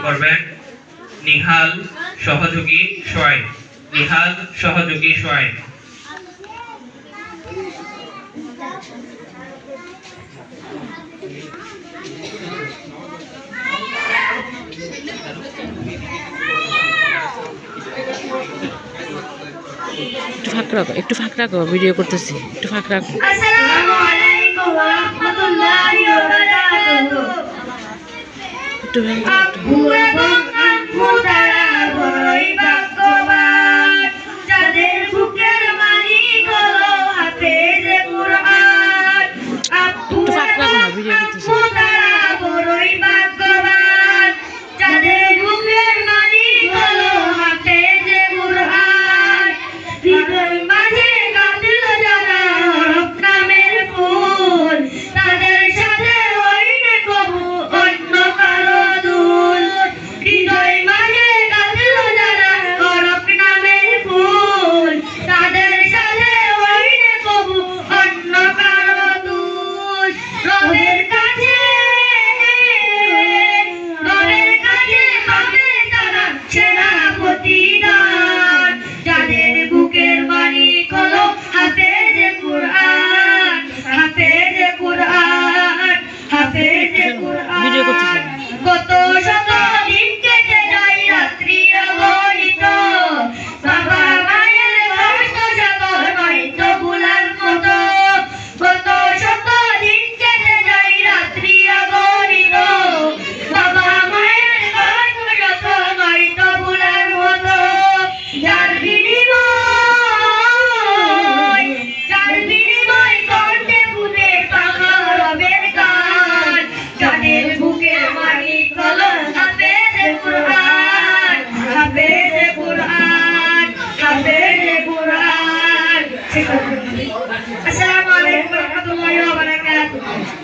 করবেন নিহাল সহযোগী সোয়াইব। নিহাল সহযোগী সোয়াইব। একটু ফাঁক রাখো, ভিডিও করতেছি, একটু ফাঁক রাখো। আসসালামু আলাইকুম ওয়া রাহমাতুল্লাহি ওয়া বারাকাতুহু। আব্বু এবং আম্মু তারা বড়ই ভাগ্যবান, যাদের বুকের মালিক হলো হাফেজে কুরআন। আব্বু এবং আম্মু তারা বড়ই ভাগ্যবান, যাদের বুকের মালিক হলো হাফেজে কুরআন। হৃদয় মাঝে কাঁদল যারা হরফ নামের ফুল, তাদের সাথে হয় না কবু অন্য কারো দুল। হৃদয় মাঝে কাঁদল যারা হরফ নামের ফুল, তাদের সাথে হয় না কবু অন্য কারো দুল। রবের কাছে পাবে তারা সেরা প্রতিদান, যাদের বুকের মালিক হলো হাফেজে কুরআন। হাফেজে কুরআন, হাফেজে কুরআন। কত শত দিন কেটে যায় রাত্রি অগণিত, বাবা মায়ের কষ্ট সাগর নয়তো ভুলার মতো। কত শত দিন কেটে যায় রাত্রি অগণিত, বাবা মায়ের কষ্ট সাগর নয়তো ভুলার মতো। যার বিনিময় করতে ফুটে পাখা রবের গান, যাদের বুকের মালিক হলো হাফেজে কুরআন। হাফেজে কুরআন, হাফেজে কুরআন। আসসালামু আলাইকুম ওয়া রাহমাতুল্লাহি ওয়া বারাকাতুহু।